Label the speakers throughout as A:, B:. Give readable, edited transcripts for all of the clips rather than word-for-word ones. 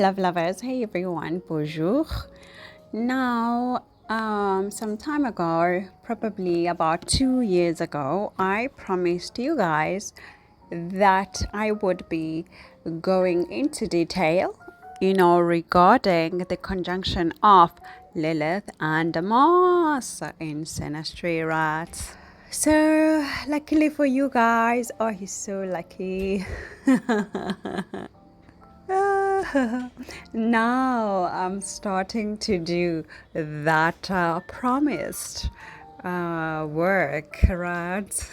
A: love lovers. Hey everyone, bonjour. Now, some time ago, probably about 2 years ago, I promised you guys that I would be going into detail, regarding the conjunction of Lilith and Mars in Synastry, right? So, luckily for you guys, oh, he's so lucky. Now I'm starting to do that promised work, right?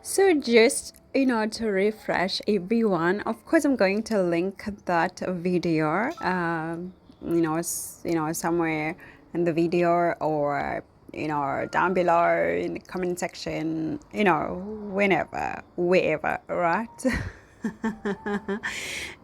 A: So just to refresh everyone, of course I'm going to link that video somewhere in the video, or down below in the comment section, whenever, wherever, right?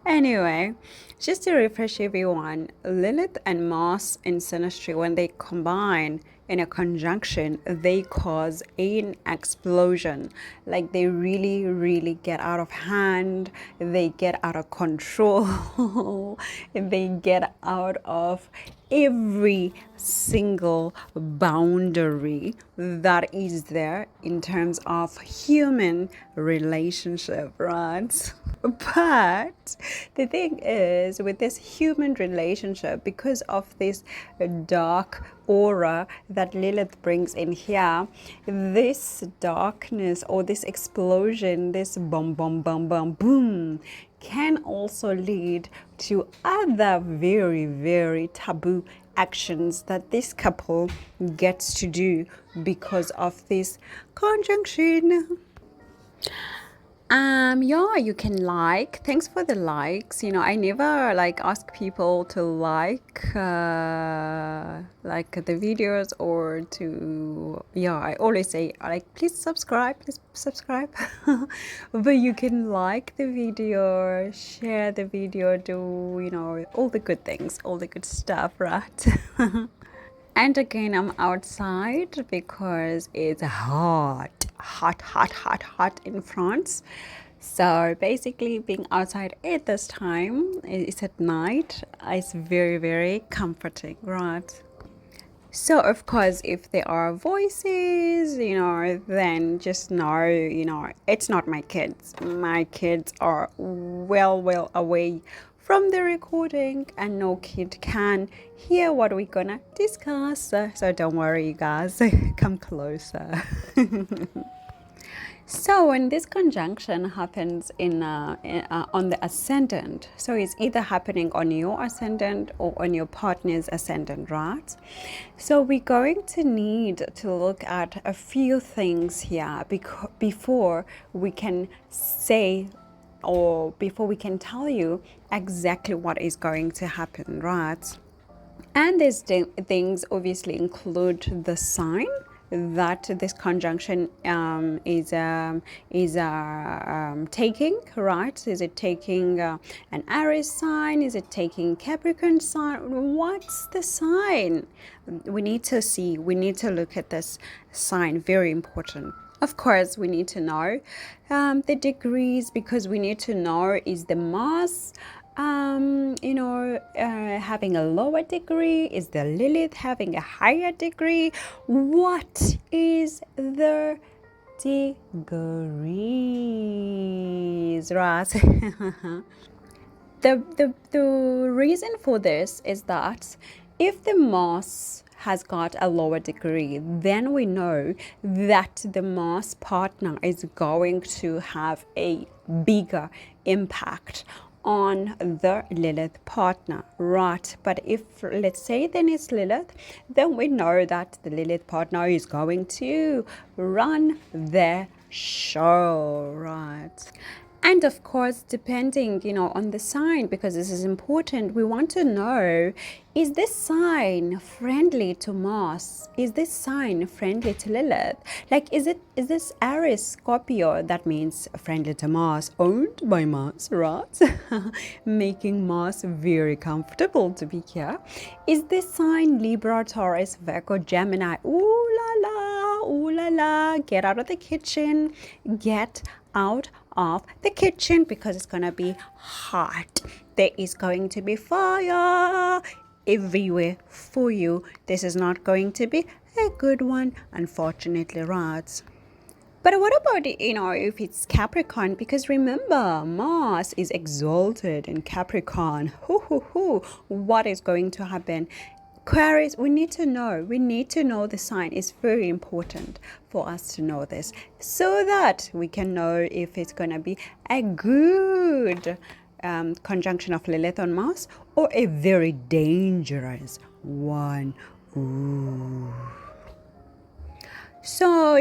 A: Anyway, just to refresh everyone, Lilith and Mars in Synastry, when they combine in a conjunction, they cause an explosion. Like they really, really get out of hand, they get out of control, they get out of every single boundary that is there in terms of human relationship, right? But the thing is, with this human relationship, because of this dark aura that Lilith brings in here, this darkness or this explosion, this boom, boom, boom, boom, boom, can also lead to other very, very taboo actions that this couple gets to do because of this conjunction. Yeah, you can like. Thanks for the likes. I never ask people to like the videos, or to, I always say please subscribe, but you can like the video, share the video, do all the good things, all the good stuff, right? And again, I'm outside because it's hot in France. So basically, being outside at this time, it's at night, it's very, very comforting, right? So of course, if there are voices, then just know, it's not my kids. My kids are well away from the recording, and no kid can hear what we're gonna discuss. So don't worry, you guys, come closer. So when this conjunction happens on the ascendant, so it's either happening on your ascendant or on your partner's ascendant, right? So we're going to need to look at a few things here before we can say, or before we can tell you exactly what is going to happen, right? And these things obviously include the sign that this conjunction is taking, right? Is it taking an Aries sign? Is it taking Capricorn sign? What's the sign? We need to see, we need to look at this sign, very important. Of course, we need to know the degrees, because we need to know, is the Mars having a lower degree? Is the Lilith having a higher degree? What is the degrees, right? The reason for this is that if the Mars has got a lower degree, then we know that the Mars partner is going to have a bigger impact on the Lilith partner, right? But if, let's say, then it's Lilith, then we know that the Lilith partner is going to run the show, right? And of course, depending, on the sign, because this is important, we want to know, is this sign friendly to Mars? Is this sign friendly to Lilith? Is this Aries Scorpio? That means friendly to Mars, owned by Mars, right? Making Mars very comfortable to be here. Is this sign Libra, Taurus, Virgo, Gemini? Ooh la la, get out of the kitchen, get out of the kitchen because it's going to be hot. There is going to be fire everywhere for you. This is not going to be a good one, unfortunately, right? But what about, if it's Capricorn? Because remember, Mars is exalted in Capricorn. What is going to happen? Aquarius, we need to know. We need to know the sign. It's very important for us to know this so that we can know if it's going to be a good conjunction of Lilith on Mars or a very dangerous one. Ooh. So,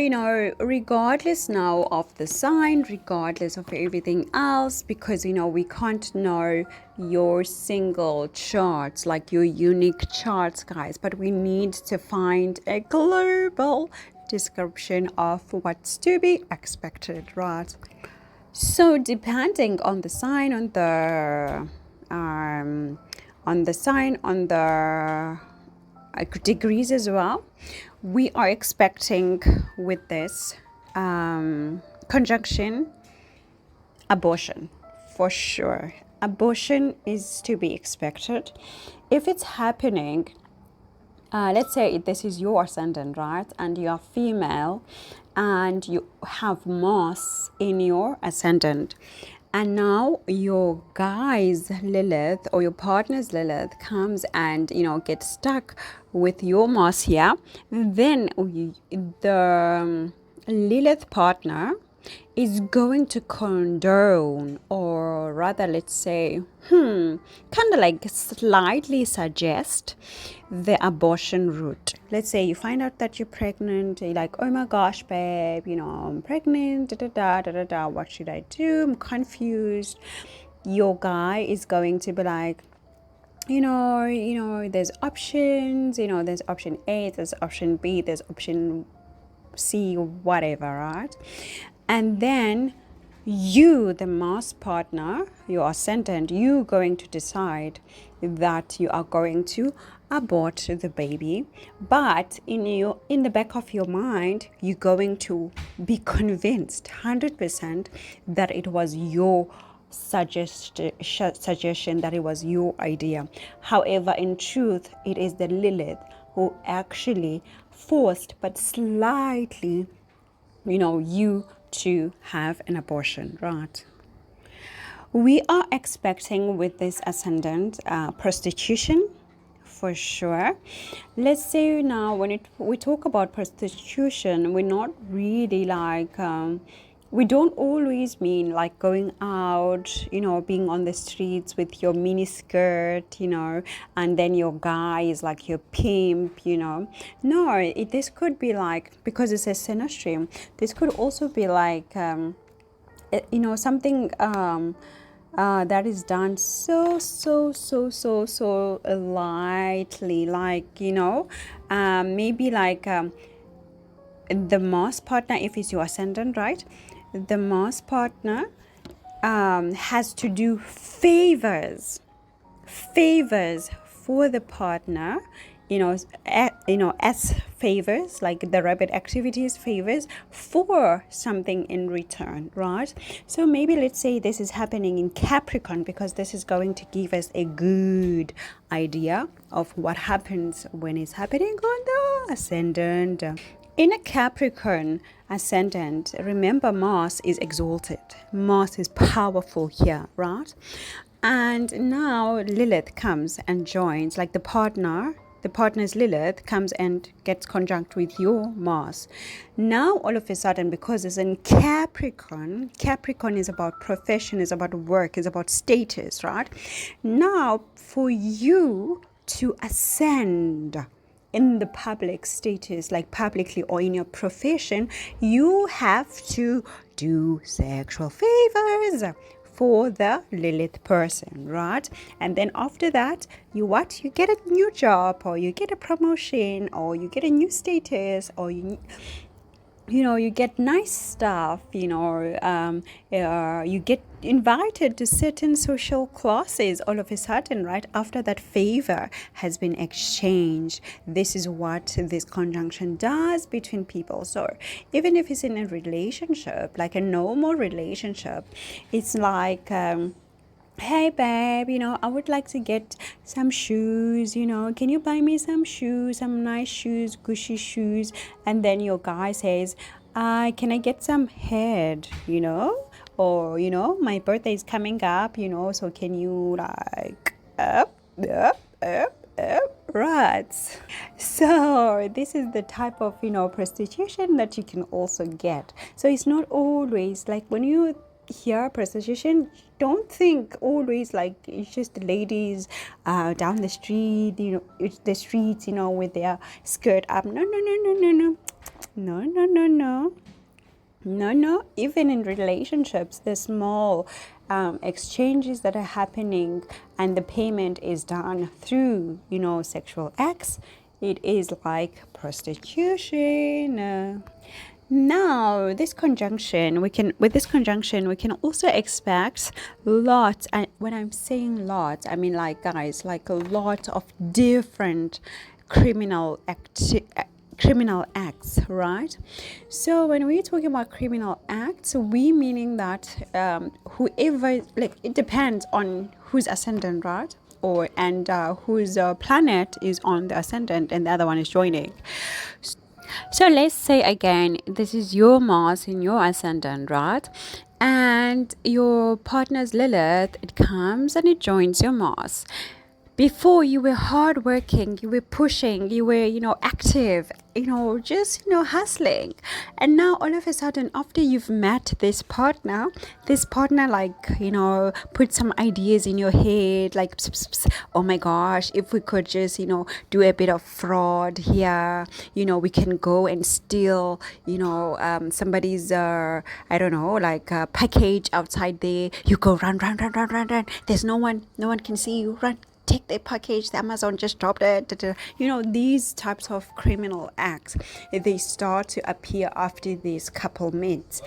A: regardless now of the sign, regardless of everything else, because, we can't know your single charts, like your unique charts, guys, but we need to find a global description of what's to be expected, right? So, depending on the sign, on the degrees as well, we are expecting with this conjunction abortion for sure. Abortion is to be expected if it's happening. Let's say this is your ascendant, right? And you are female and you have Mars in your ascendant. And now your guy's Lilith or your partner's Lilith comes and, gets stuck with your Mars here. Then the Lilith partner is going to condone, or rather, let's say, kind of like slightly suggest the abortion route. Let's say you find out that you're pregnant, you're like, oh my gosh, babe, I'm pregnant, what should I do? I'm confused. Your guy is going to be like, there's options, there's option A, there's option B, there's option C, whatever, right? And then you, the Mars partner, your ascendant, you going to decide that you are going to abort the baby, but in the back of your mind, you're going to be convinced 100% that it was your suggestion, that it was your idea. However, in truth, it is the Lilith who actually forced but slightly, you to have an abortion, right? We are expecting with this ascendant prostitution for sure. Let's say now when we talk about prostitution, we're not really like we don't always mean like going out, being on the streets with your mini skirt, and then your guy is like your pimp, No, this could be like, because it's a Synastry, this could also be like, something that is done so lightly, like, maybe like the Mars partner, if it's your ascendant, right? The Mars partner has to do favors for the partner, as favors, like the rabbit activities favors for something in return, right? So maybe let's say this is happening in Capricorn, because this is going to give us a good idea of what happens when it's happening on the ascendant. In a Capricorn ascendant, remember Mars is exalted. Mars is powerful here, right? And now Lilith comes and joins, like the partner's Lilith comes and gets conjunct with your Mars. Now, all of a sudden, because it's in Capricorn is about profession, is about work, is about status, right? Now, for you to ascend in the public status, like publicly or in your profession, you have to do sexual favors for the Lilith person, right? And then after that, you get a new job, or you get a promotion, or you get a new status, or you you get nice stuff, you get invited to certain social classes all of a sudden, right? After that favor has been exchanged. This is what this conjunction does between people. So even if it's in a relationship, like a normal relationship, it's like, hey babe, I would like to get some shoes, can you buy me some shoes, some nice shoes, Gucci shoes? And then your guy says, can I get some head, or my birthday is coming up, so can you like up, right? So this is the type of prostitution that you can also get. So it's not always like when you hear prostitution, don't think always like it's just the ladies down the street, the streets, with their skirt up. No, no, no, no, no, no, no, no, no, no. No, even in relationships, the small exchanges that are happening and the payment is done through, sexual acts, it is like prostitution. Now, this conjunction, with this conjunction, we can also expect lots, and when I'm saying lots, I mean like guys, like a lot of different criminal acts, right? So when we're talking about criminal acts, we meaning that whoever, like, it depends on who's ascendant, right? And whose planet is on the ascendant and the other one is joining. So let's say again, this is your Mars in your ascendant, right? And your partner's Lilith, it comes and it joins your Mars. Before, you were hardworking, you were pushing, you were, active, just, hustling. And now all of a sudden, after you've met this partner, like, put some ideas in your head, like, oh my gosh, if we could just, do a bit of fraud here, we can go and steal, somebody's, I don't know, like a package outside there. You go run. There's no one can see you. Run. Take the package, the Amazon just dropped it. These types of criminal acts, they start to appear after this couple meets.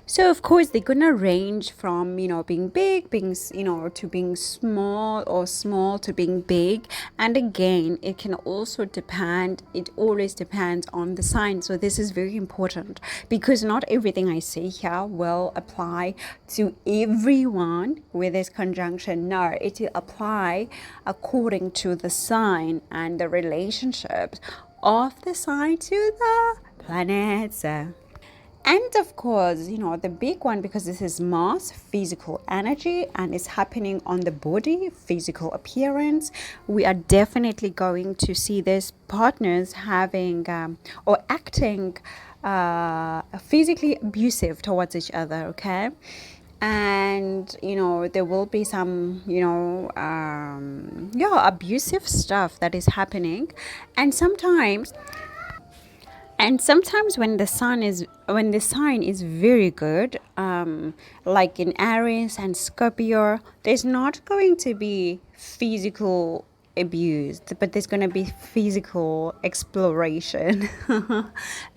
A: So of course they're gonna range from being big, being to being small, or small to being big. And again, it can also depend, it always depends on the sign. So this is very important, because not everything I say here will apply to everyone with this conjunction. No, it will apply according to the sign and the relationships of the sign to the planets. And of course, the big one, because this is Mars, physical energy, and it's happening on the body, physical appearance. We are definitely going to see these partners having or acting physically abusive towards each other, okay? And there will be some abusive stuff that is happening. And sometimes when the sign is very good, like in Aries and Scorpio, there's not going to be physical abuse, but there's going to be physical exploration,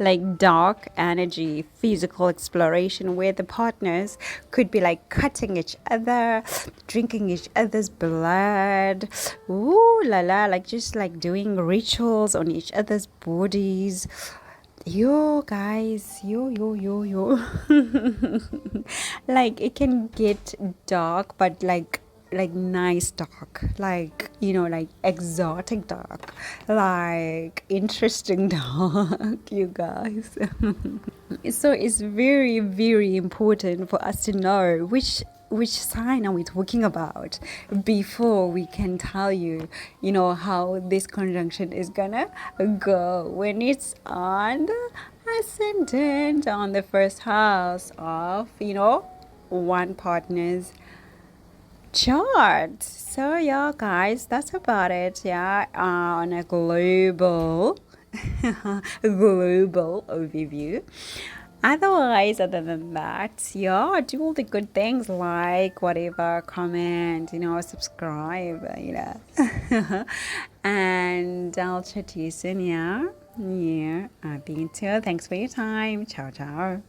A: like dark energy, physical exploration, where the partners could be like cutting each other, drinking each other's blood, ooh la la, like just like doing rituals on each other's bodies. Yo guys, yo like it can get dark, but like nice dark, like like exotic dark, like interesting dark, you guys. So it's very, very important for us to know which sign are we talking about before we can tell you how this conjunction is gonna go when it's on the ascendant, on the first house of one partner's chart. So yeah guys, that's about it. Yeah, on a global global overview. Otherwise, other than that, yeah, do all the good things, like whatever, comment, subscribe, and I'll chat to you soon, yeah. Yeah, I think too. Thanks for your time. Ciao, ciao.